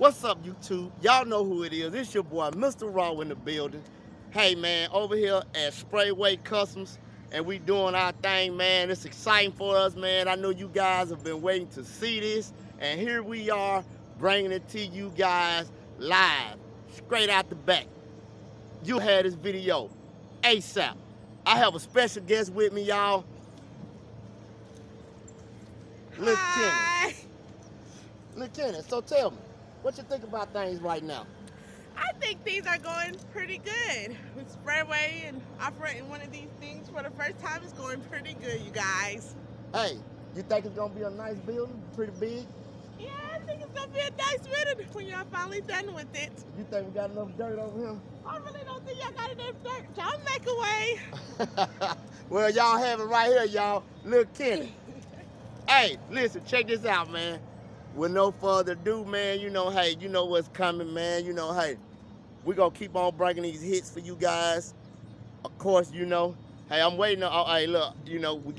What's up, YouTube? Y'all know who it is. It's your boy, Mr. Raw in the building. Hey, man, over here at Sprayway Customs, and we doing our thing, man. It's exciting for us, man. I know you guys have been waiting to see this, and here we are bringing it to you guys live, straight out the back. You had this video ASAP. I have a special guest with me, y'all. Look, Kenny. Look, Kenny, so tell me, what you think about things right now? I think things are going pretty good. With Sprayway and operating one of these things for the first time is going pretty good, you guys. Hey, you think it's gonna be a nice building, pretty big? Yeah, I think it's gonna be a nice building when y'all finally done with it. You think we got enough dirt over here? I really don't think y'all got enough dirt. Y'all make a way. Well, y'all have it right here, y'all. Look, Kenny. Hey, listen, check this out, man. With no further ado, man, you know, hey, you know what's coming, man. You know, hey, we're gonna keep on bringing these hits for you guys. Of course, you know, hey, I'm waiting on, hey, look, you know, we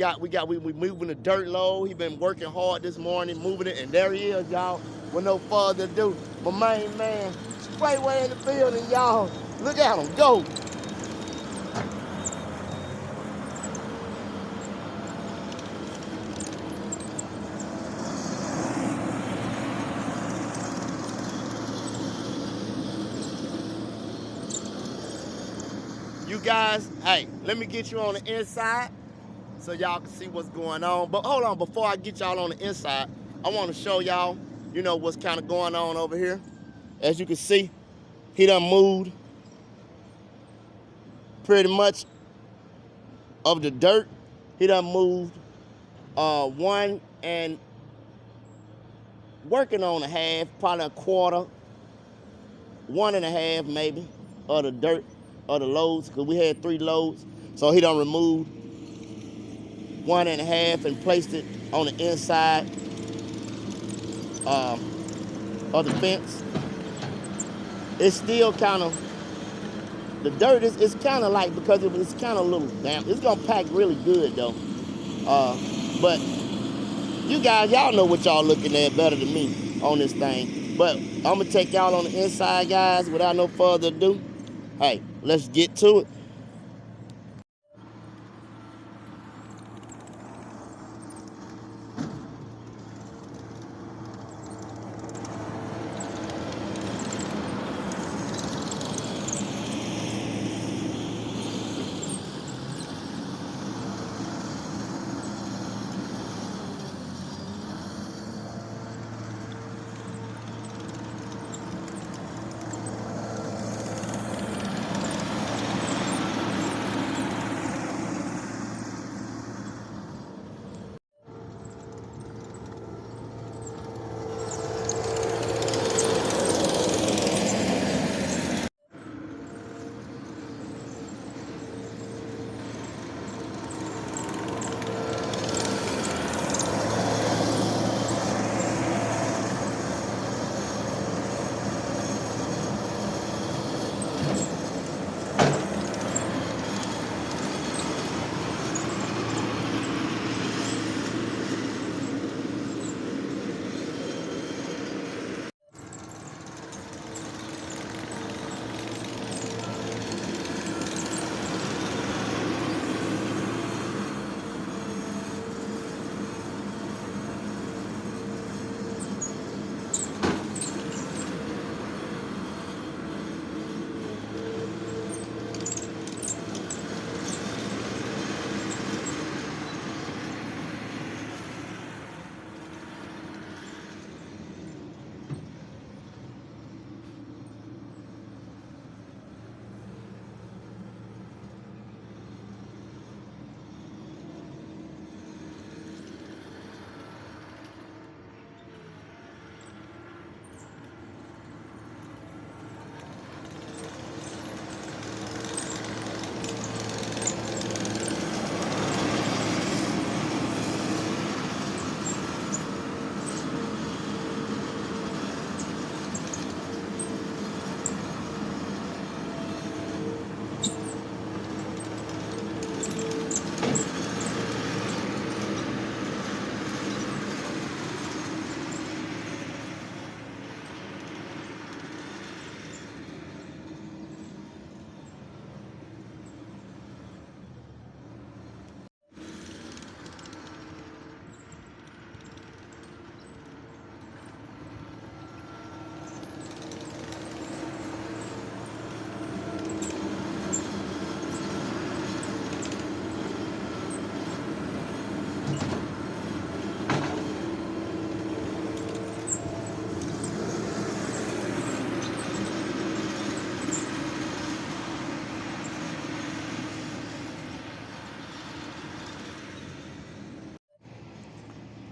moving the dirt load. He been working hard this morning, moving it, and there he is, y'all. With no further ado, my main man, Sprayway in the building, y'all. Look at him, go. You guys, hey, let me get you on the inside so y'all can see what's going on. But hold on, before I get y'all on the inside, I want to show y'all, you know, what's kind of going on over here. As you can see, he done moved pretty much of the dirt. He done moved one and working on a half, probably a quarter, 1.5 maybe, of the dirt, of the loads, because we had 3 loads. So he done removed 1.5 and placed it on the inside of the fence. It's still kind of, the dirt is kind of like, because it's kind of a little damp. It's gonna pack really good though. But you guys, y'all know what y'all looking at better than me on this thing. But I'm gonna take y'all on the inside, guys, without no further ado. Hey, let's get to it.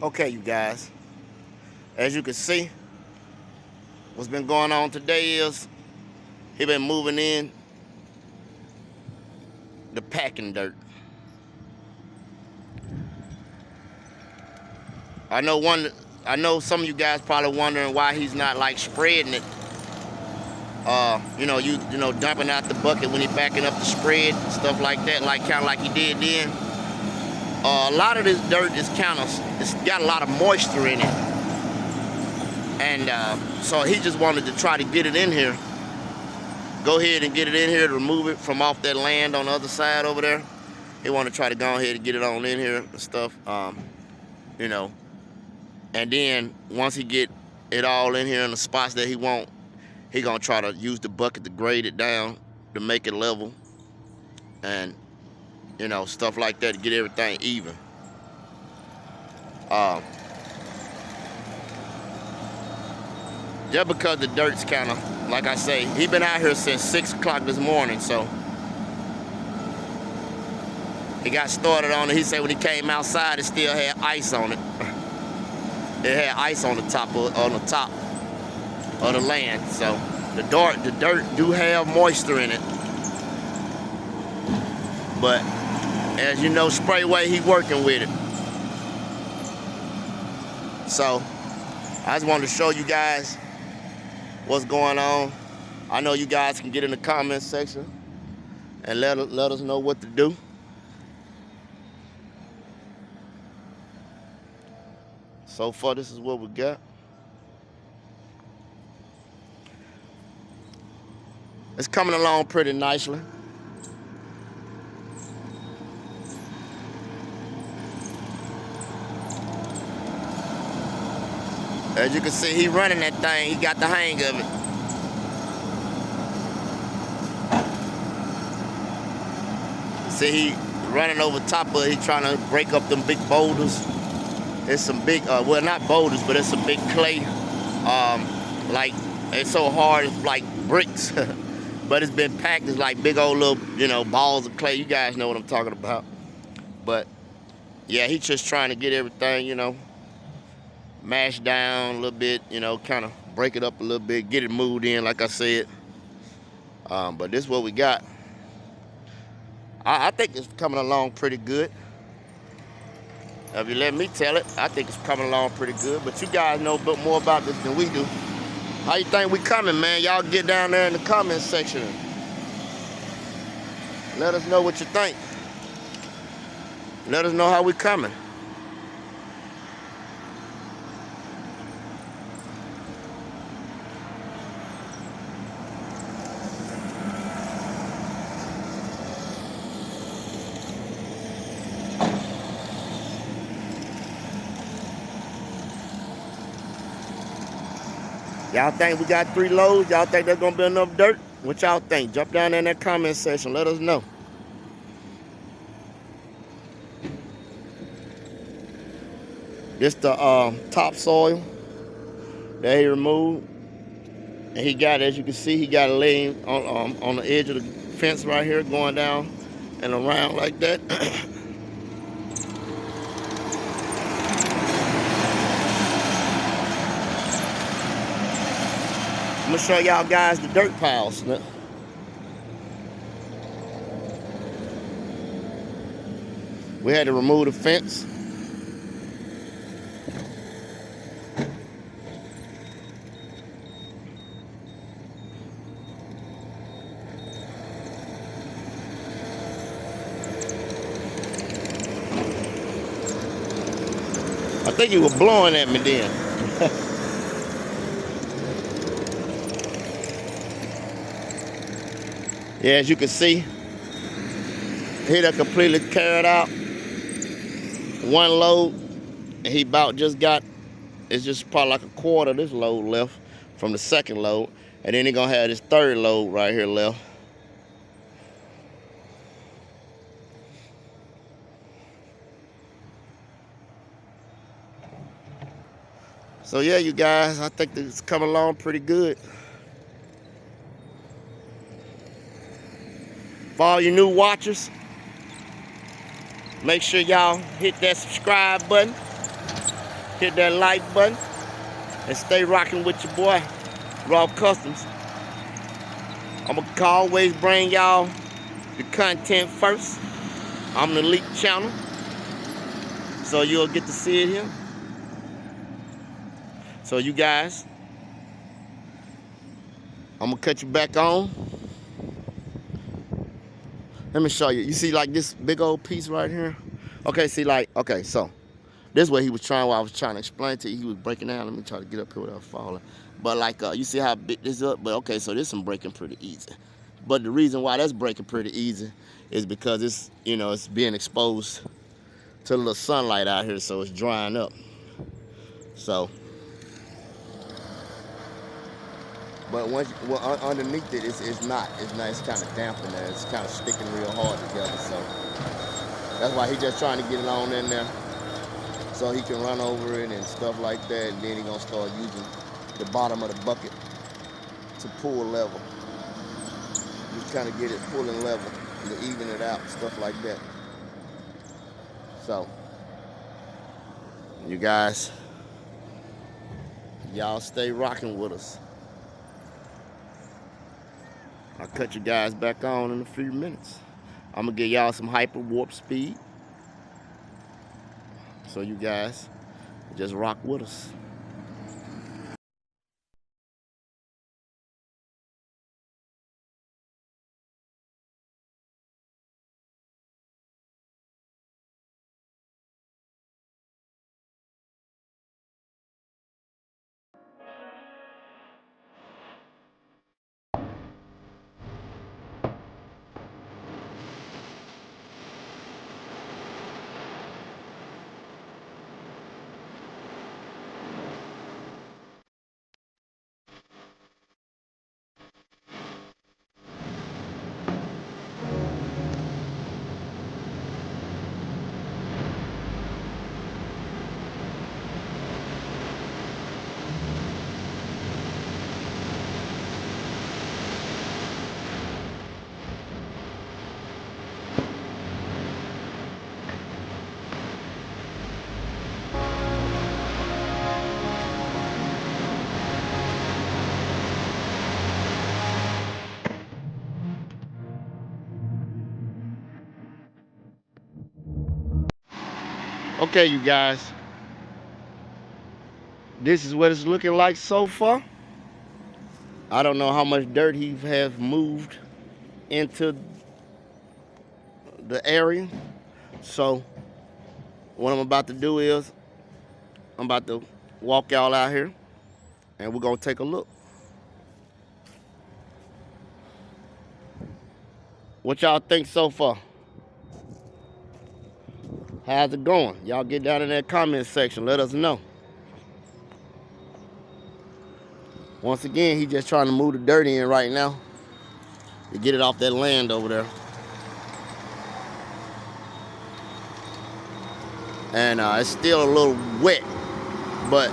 Okay, you guys. As you can see, what's been going on today is he been moving in the packing dirt. I know some of you guys probably wondering why he's not like spreading it. You know, dumping out the bucket when he backing up the spread, stuff like that, like kind of like he did then. A lot of this dirt is it's got a lot of moisture in it, and so he just wanted to try to get it in here. Go ahead and get it in here to remove it from off that land on the other side over there. He wanted to try to go ahead and get it on in here and stuff, you know. And then once he get it all in here in the spots that he want, he gonna try to use the bucket to grade it down to make it level, and you know, stuff like that to get everything even. Just because the dirt's kind of, like I say, he been out here since 6 o'clock this morning, so he got started on it. He said when he came outside, it still had ice on it. It had ice on the top of the land, so the dirt do have moisture in it. But as you know, Sprayway, he working with it. So I just wanted to show you guys what's going on. I know you guys can get in the comment section and let us know what to do. So far, this is what we got. It's coming along pretty nicely. As you can see, he running that thing. He got the hang of it. See, he running over top of it. He trying to break up them big boulders. It's some big, well, not boulders, but it's some big clay. Like, it's so hard, it's like bricks. But it's been packed. It's like big old little, you know, balls of clay. You guys know what I'm talking about. But, yeah, he's just trying to get everything, you know, mashed down a little bit, you know, kind of break it up a little bit, get it moved in, like I said. But this is what we got. I think it's coming along pretty good. If you let me tell it, I think it's coming along pretty good. But you guys know a bit more about this than we do. How you think we coming, man? Y'all get down there in the comment section. Let us know what you think. Let us know how we coming. Y'all think we got 3 loads? Y'all think there's gonna be enough dirt? What y'all think? Jump down there in that comment section. Let us know. This the topsoil that he removed. And he got, as you can see, he got it laying on the edge of the fence right here, going down and around like that. I'm gonna show y'all guys the dirt piles. We had to remove the fence. I think he was blowing at me then. Yeah, as you can see, he done completely carried out 1 load, and he about just got, it's just probably like a quarter of this load left from the 2nd load, and then he gonna have this 3rd load right here left. So yeah, you guys, I think it's coming along pretty good. For all you new watchers, make sure y'all hit that subscribe button. hit that like button, and stay rocking with your boy, Raw Customs. I'm gonna always bring y'all the content first. I'm the leak channel, so you'll get to see it here. So you guys, I'm gonna cut you back on. Let me show you. You see like this big old piece right here? Okay, see like, okay, so this is what he was trying, what I was trying to explain to you. He was breaking down. Let me try to get up here without falling. But like, you see how big this is up? But okay, so this one breaking pretty easy. But the reason why that's breaking pretty easy is because it's, you know, it's being exposed to the little sunlight out here, so it's drying up. So, but once underneath it, it's not. It's kind of damp in there. It's kind of sticking real hard together. So that's why he's just trying to get it on in there, so he can run over it and stuff like that. And then he's gonna start using the bottom of the bucket to pull level. Just kind of get it pulling level to even it out, stuff like that. So, you guys, y'all stay rocking with us. I'll cut you guys back on in a few minutes. I'm gonna give y'all some hyper warp speed, so you guys just rock with us. Okay, you guys, this is what it's looking like so far. I don't know how much dirt he has moved into the area. So what I'm about to do is I'm about to walk y'all out here and we're gonna take a look. What y'all think so far? How's it going? Y'all get down in that comment section, let us know. Once again, he just trying to move the dirt in right now to get it off that land over there. And it's still a little wet, but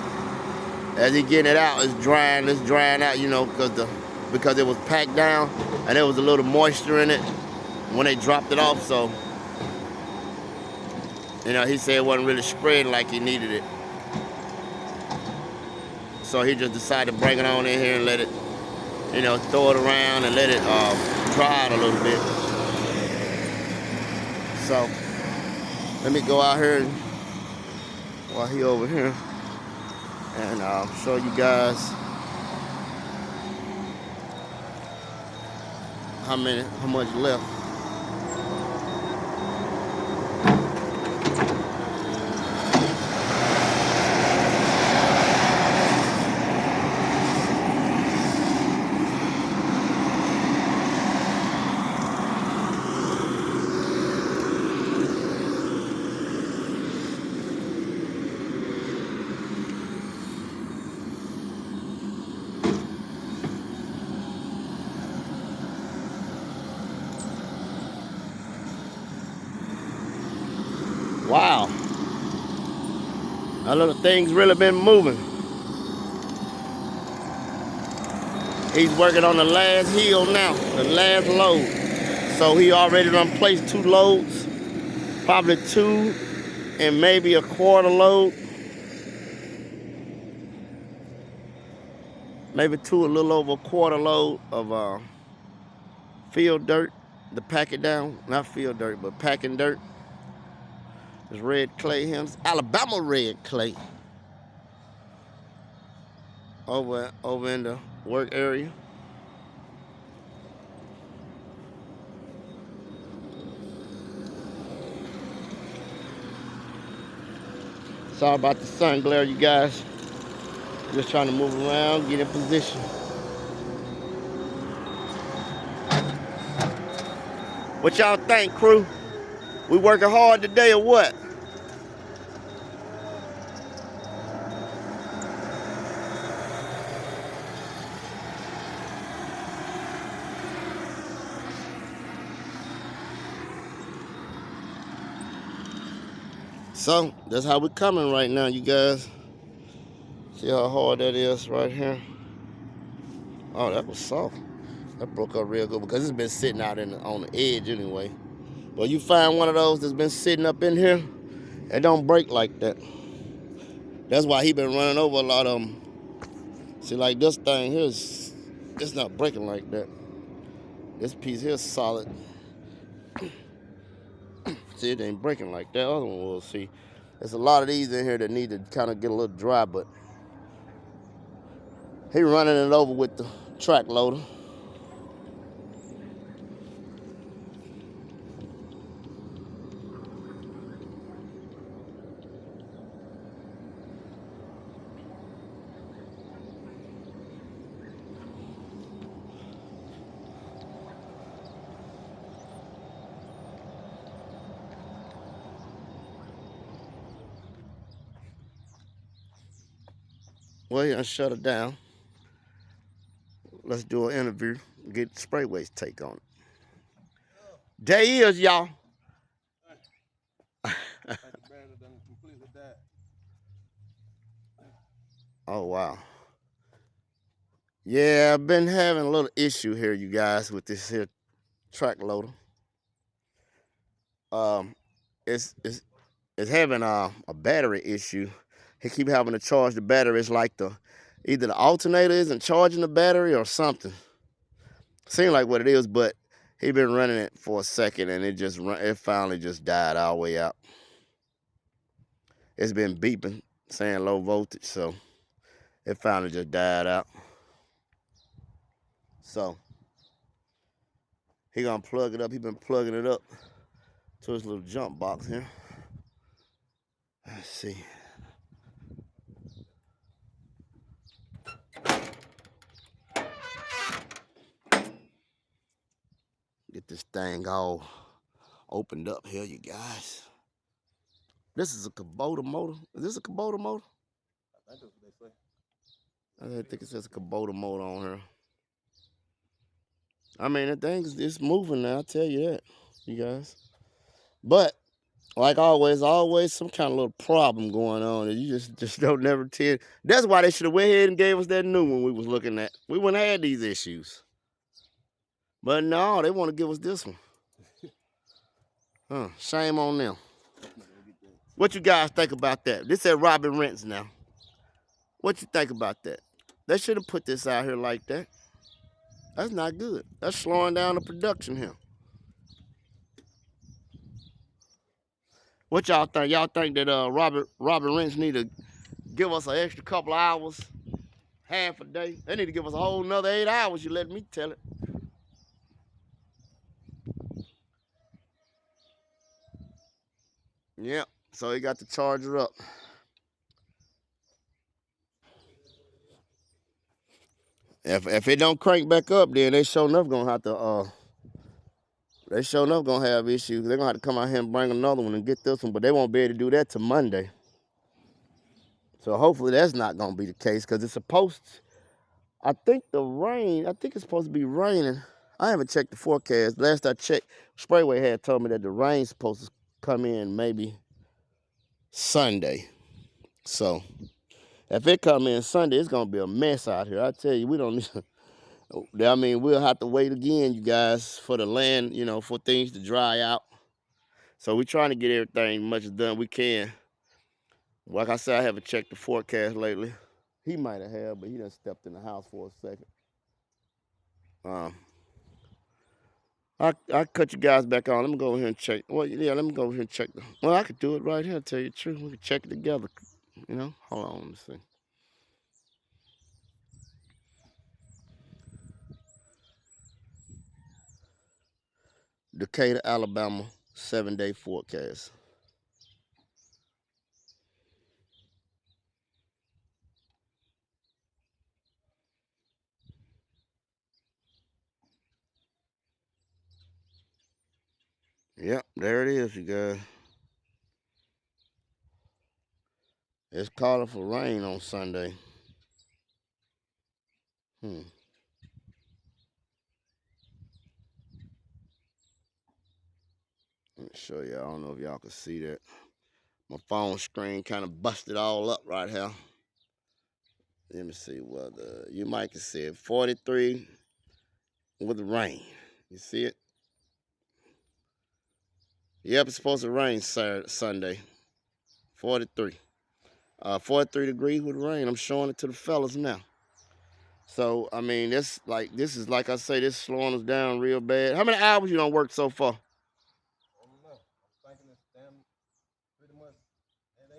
as he getting it out, it's drying out, you know, because it was packed down and there was a little moisture in it when they dropped it off. So, you know, he said it wasn't really spreading like he needed it. So he just decided to bring it on in here and let it, you know, throw it around and let it dry out a little bit. So let me go out here while he over here and I'll show you guys how much left. Wow, that little thing's really been moving. He's working on the last hill now, the last load. So he already done placed 2 loads, probably 2 and maybe a quarter load. maybe two, a little over a quarter load of field dirt to pack it down. Not field dirt, but packing dirt. It's red clay here. It's Alabama red clay. Over in the work area. Sorry about the sun glare, you guys. Just trying to move around, get in position. What y'all think, crew? We working hard today or what? So, that's how we coming right now, you guys. See how hard that is right here? Oh, that was soft. That broke up real good because it's been sitting out on the edge anyway. But you find one of those that's been sitting up in here, it don't break like that. That's why he been running over a lot of them. See, like this thing here, it's not breaking like that. This piece here is solid. See, it ain't breaking like that other one was. See, there's a lot of these in here that need to kind of get a little dry, but he running it over with the track loader. Well, yeah, shut it down. Let's do an interview. Get Sprayway's take on it. There he is, y'all. Oh, wow. Yeah, I've been having a little issue here, you guys, with this here track loader. It's having a battery issue. He keep having to charge the battery. It's like either the alternator isn't charging the battery or something. Seems like what it is, but he been running it for a second and it finally just died all the way out. It's been beeping, saying low voltage, so it finally just died out. So he gonna plug it up. He been plugging it up to his little jump box here. Let's see. Get this thing all opened up here, you guys. This is a Kubota motor. Is this a Kubota motor? I think that's what they say. I think it says a Kubota motor on here. I mean, the thing's moving now, I tell you that, you guys. But like always some kind of little problem going on and you just don't never tell. That's why they should have went ahead and gave us that new one we was looking at. We wouldn't have had these issues. But no, they want to give us this one. Huh, shame on them. What you guys think about that? This at Robin Rents now. What you think about that? They should have put this out here like that. That's not good. That's slowing down the production here. What y'all think? Y'all think that Robin Rents need to give us an extra couple hours, half a day? They need to give us a whole another 8 hours, you let me tell it. Yep, so he got the charger up. If it don't crank back up, then they sure enough gonna have to have issues. They're gonna have to come out here and bring another one and get this one, but they won't be able to do that till Monday. So hopefully that's not gonna be the case because it's supposed I think it's supposed to be raining. I haven't checked the forecast. Last I checked, Sprayway had told me that the rain's supposed to come in maybe Sunday. So if it come in Sunday, it's gonna be a mess out here. I tell you, we don't need I mean, we'll have to wait again, you guys, for the land, for things to dry out. So we're trying to get everything much done we can. Like I said, I haven't checked the forecast lately. He might have, but he done stepped in the house for a second. I cut you guys back on. Let me go over here and check. Well, yeah, let me go over here and check. Well, I could do it right here. Tell you the truth, we could check it together. You know, hold on. Let me see. Decatur, Alabama, 7-day forecast. Yep, there it is, you guys. It's calling for rain on Sunday. Let me show you. I don't know if y'all can see that. My phone screen kind of busted all up right here. Let me see whether you might can see it. 43 with rain. You see it? Yep, it's supposed to rain Sunday. 43. 43 degrees with rain. I'm showing it to the fellas now. So, I mean, this is like I say, this slowing us down real bad. How many hours you don't work so far? I don't know. I'm thinking it's damn pretty much at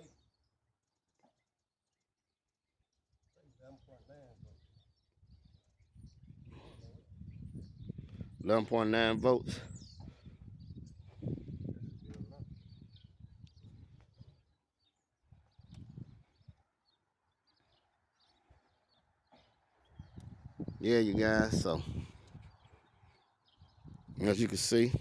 8. 11.9 votes. Yeah, you guys. So, as you can see,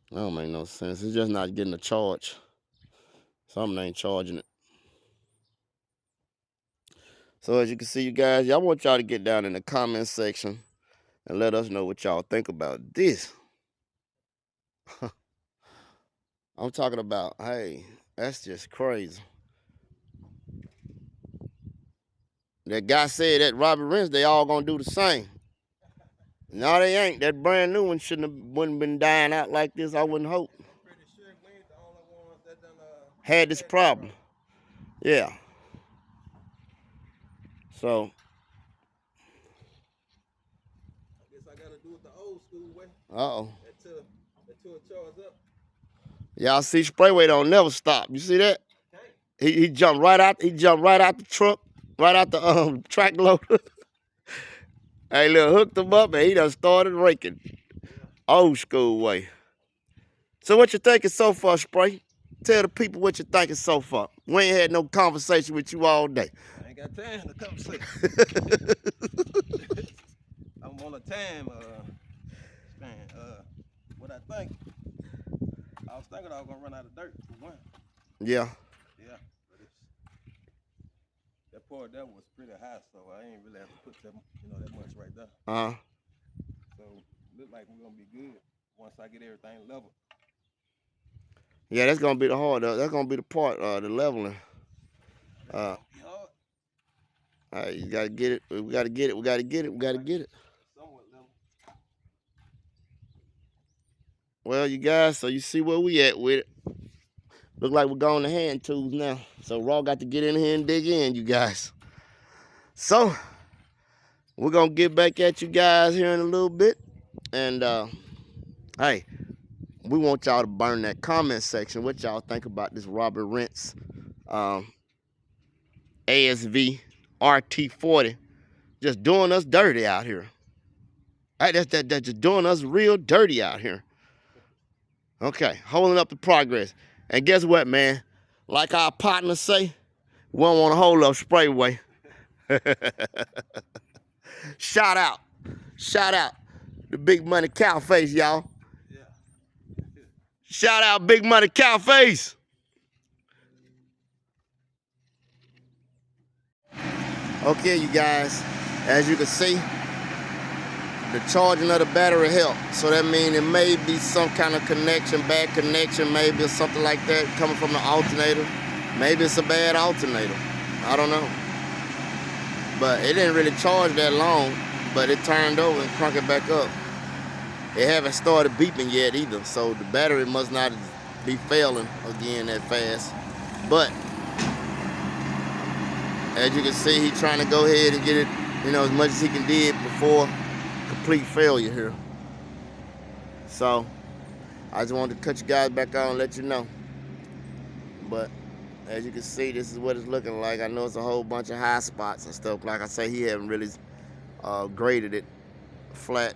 that don't make no sense. It's just not getting a charge. Something ain't charging it. So as you can see, you guys, I want y'all to get down in the comment section and let us know what y'all think about this. I'm talking about, hey, that's just crazy. That guy said that Robert Rents, they all gonna do the same. No, they ain't. That brand new one wouldn't been dying out like this. I wouldn't hope. I'm pretty sure we ain't the only ones that done Had this problem. Yeah. So. I guess I gotta do it the old school way. Uh-oh. Until it charges up. Y'all see Sprayway don't never stop. You see that? He jumped right out. He jumped right out the truck, right out the track loader. Hey, look, hooked him up and he done started raking. Yeah. Old school way. So what you thinking so far, Spray? Tell the people what you thinking so far. We ain't had no conversation with you all day. I ain't got time to conversation. I'm on a time span. What I think, I was thinking I was gonna run out of dirt for one. Yeah. Yeah, but that part that was pretty high, so I ain't really have to put that much right there. So look like we're gonna be good once I get everything level. Yeah, that's gonna be the hard. That's gonna be the part, the leveling. You gotta get it. We gotta get it. We gotta get it. We gotta get it. Somewhat level. Well, you guys, so you see where we at with it. Look like we're going to hand tools now. So Raw got to get in here and dig in, you guys. So we're gonna get back at you guys here in a little bit. And hey, we want y'all to burn that comment section. What y'all think about this Robert Rents ASV RT40 just doing us dirty out here. Hey, that's just doing us real dirty out here. Okay, holding up the progress. And guess what, man? Like our partners say, we don't want to hold up Sprayway. Shout out the Big Money Cow Face, y'all. Yeah. Shout out Big Money Cow Face. Okay, you guys, as you can see, the charging of the battery help. So that means it may be some kind of connection, bad connection, maybe or something like that coming from the alternator. Maybe it's a bad alternator. I don't know. But it didn't really charge that long, but it turned over and cranked it back up. It haven't started beeping yet either, so the battery must not be failing again that fast. But as you can see, he's trying to go ahead and get it, as much as he can do before complete failure here. So I just wanted to cut you guys back on and let you know. But as you can see, this is what it's looking like. I know it's a whole bunch of high spots and stuff. Like I say, he haven't really graded it flat.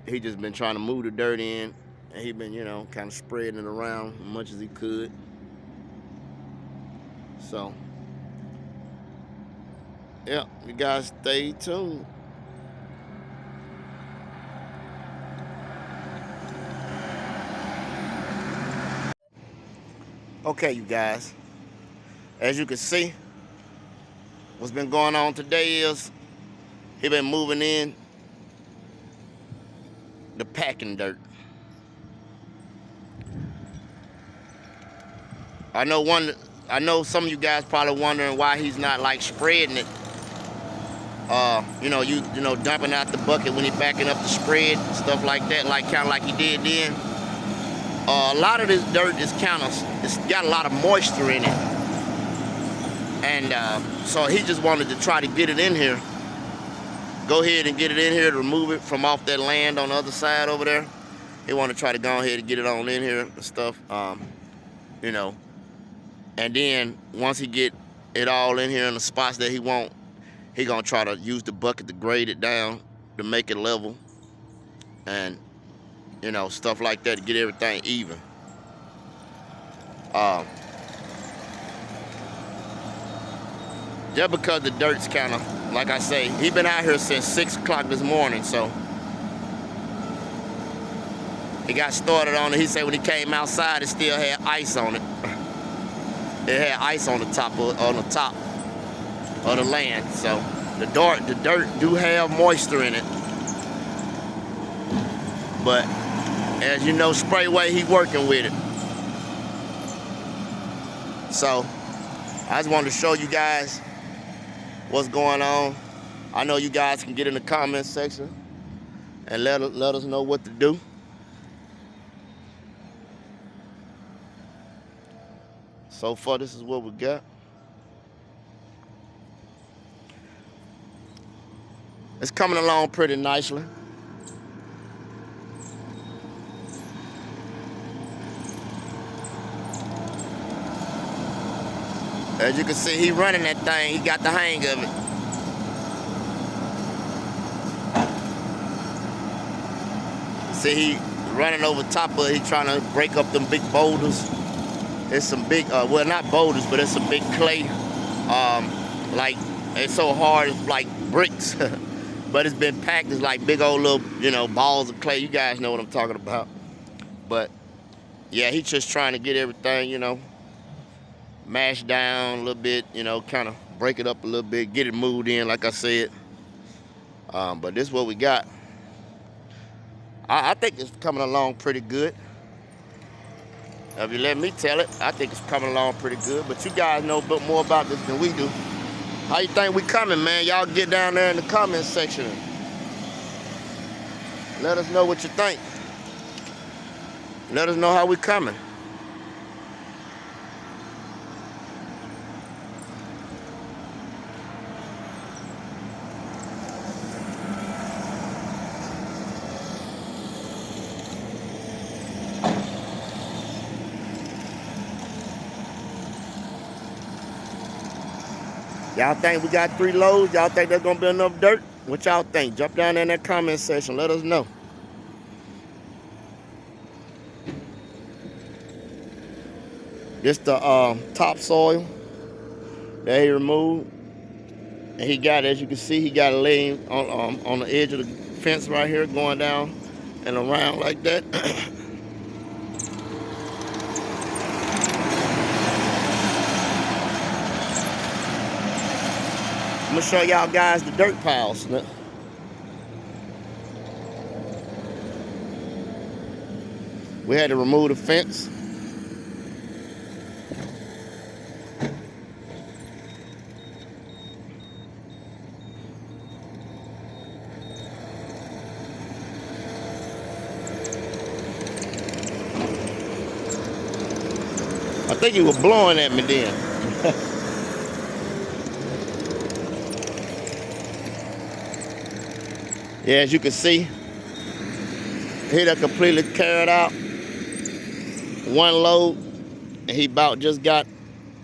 He just been trying to move the dirt in, and he been, kind of spreading it around as much as he could. So, yeah, you guys stay tuned. Okay, you guys, as you can see, what's been going on today is he been moving in the packing dirt. I know some of you guys probably wondering why he's not like spreading it. Dumping out the bucket when he backing up the spread, stuff like that, kind of like he did then. A lot of this dirt is it's got a lot of moisture in it. And so he just wanted to try to get it in here. Go ahead and get it in here to remove it from off that land on the other side over there. He wanted to try to go ahead and get it on in here and stuff, And then once he get it all in here in the spots that he want, he gonna try to use the bucket to grade it down to make it level. And, stuff like that to get everything even. Just because the dirt's kind of, like I say, he been out here since 6 o'clock this morning, so he got started on it. He said when he came outside, it still had ice on it. It had ice on the top of the land, so the dirt do have moisture in it. But as you know, Sprayway, he working with it. So I just wanted to show you guys what's going on. I know you guys can get in the comment section and let us know what to do. So far, this is what we got. It's coming along pretty nicely. As you can see, he running that thing. He got the hang of it. See, he running over top of it. He trying to break up them big boulders. It's some big, well, not boulders, but it's some big clay. Like, it's so hard, it's like bricks. But it's been packed. It's like big old little, balls of clay. You guys know what I'm talking about. But, yeah, he's just trying to get everything, mashed down a little bit, kind of break it up a little bit, get it moved in, like I said. But this is what we got. I think it's coming along pretty good. If you let me tell it, I think it's coming along pretty good. But you guys know a bit more about this than we do. How you think we coming, man? Y'all get down there in the comment section. Let us know what you think. Let us know how we coming. Y'all think we got 3 loads? Y'all think there's gonna be enough dirt? What y'all think? Jump down there in that comment section. Let us know. This the topsoil that he removed. And he got, as you can see, he got it laying on the edge of the fence right here, going down and around like that. I'm gonna show y'all guys the dirt piles. We had to remove the fence. I think he was blowing at me then. Yeah, as you can see, he done completely carried out one load, and he about just got,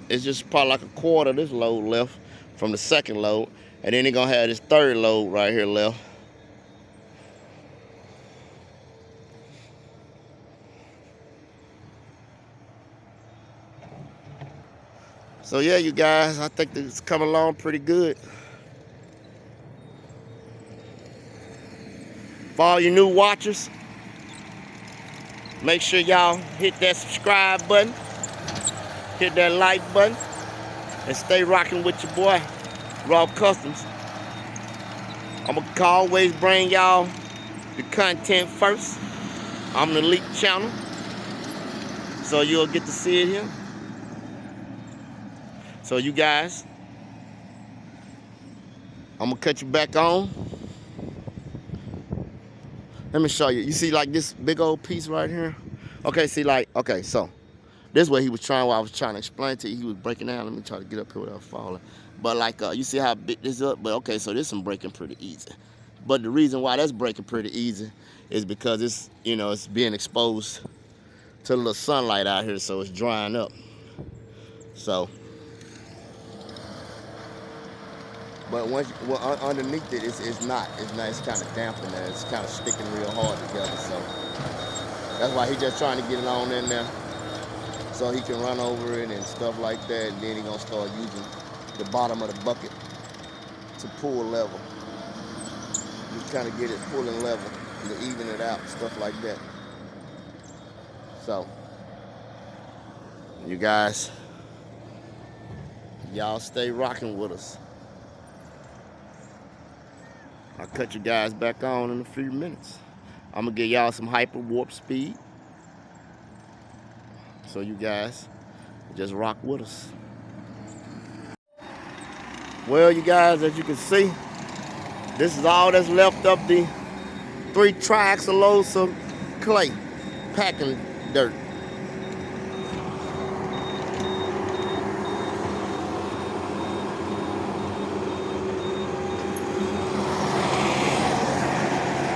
it's just probably like a quarter of this load left from the second load, and then he gonna have this third load right here left. So yeah, you guys, I think it's coming along pretty good. For all you new watchers, make sure y'all hit that subscribe button, hit that like button, and stay rocking with your boy, Raw Customs. I'm gonna always bring y'all the content first. I'm the leak channel, so you'll get to see it here. So you guys, I'm gonna cut you back on. Let me show you. You see like this big old piece right here? Okay, see like, okay, so this is what he was trying, what I was trying to explain to you. He was breaking down. Let me try to get up here without falling. But like, you see how big this up? But okay, so this one breaking pretty easy. But the reason why that's breaking pretty easy is because it's, you know, it's being exposed to the little sunlight out here, so it's drying up. So, but once, well, underneath it, it's not. It's kind of damp in there. It's kind of sticking real hard together. So that's why he's just trying to get it on in there, so he can run over it and stuff like that. And then he's gonna start using the bottom of the bucket to pull level. Just kind of get it pulling level to even it out, stuff like that. So, you guys, y'all stay rocking with us. I'll cut you guys back on in a few minutes. I'm gonna give y'all some hyper warp speed, so you guys just rock with us. Well, you guys, as you can see, this is all that's left of the 3 triaxle loads of clay, packing dirt.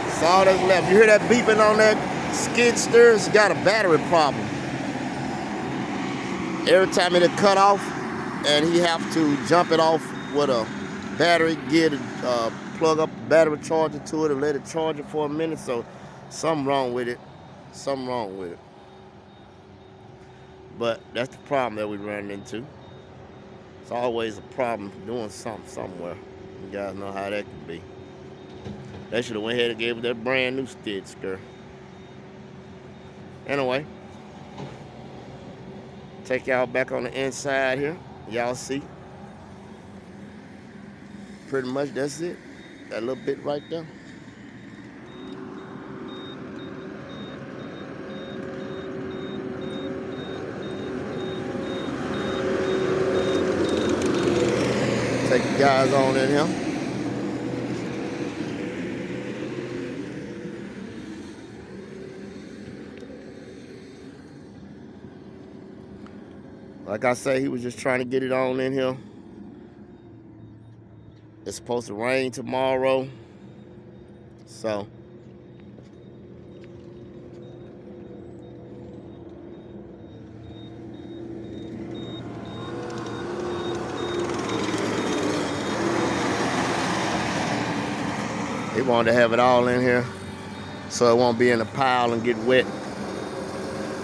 That's all that's left. You hear that beeping on that skid steer? It's got a battery problem. Every time it'll cut off, and he have to jump it off with a battery gear to plug up the battery charger to it and let it charge it for a minute. So something wrong with it. Something wrong with it. But that's the problem that we run into. It's always a problem doing something somewhere. You guys know how that can be. They should have went ahead and gave it that brand new skid steer. Anyway, take y'all back on the inside here. Y'all see. Pretty much that's it. That little bit right there. Take you guys on in here. Like I say, he was just trying to get it on in here. It's supposed to rain tomorrow, so he wanted to have it all in here so it won't be in a pile and get wet.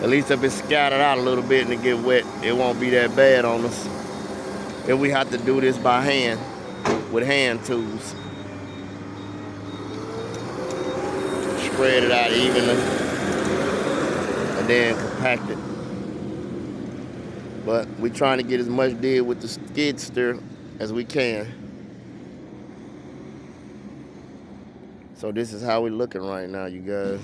At least if it's scattered out a little bit and it get wet, it won't be that bad on us. If we have to do this by hand, with hand tools. Spread it out evenly and then compact it. But we're trying to get as much did with the skid steer as we can. So this is how we're looking right now, you guys.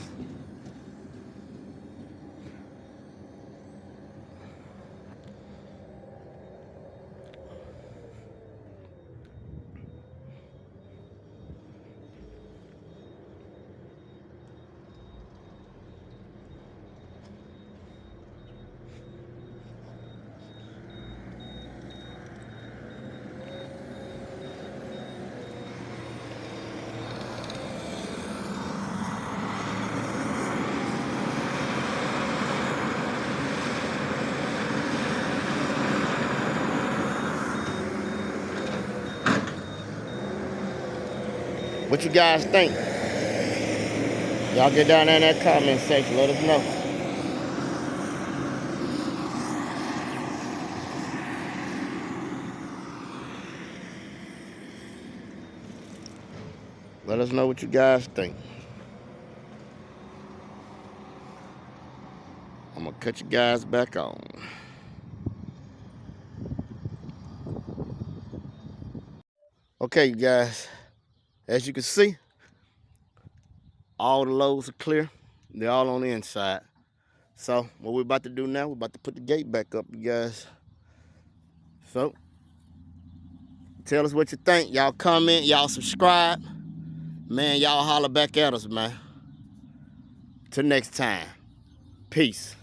What you guys think? Y'all get down there in that comment section. Let us know. Let us know what you guys think. I'm gonna cut you guys back on. Okay, you guys. As you can see, all the loads are clear. They're all on the inside. So what we're about to do now, we're about to put the gate back up, you guys. So tell us what you think. Y'all comment, y'all subscribe. Man, y'all holler back at us, man. Till next time. Peace.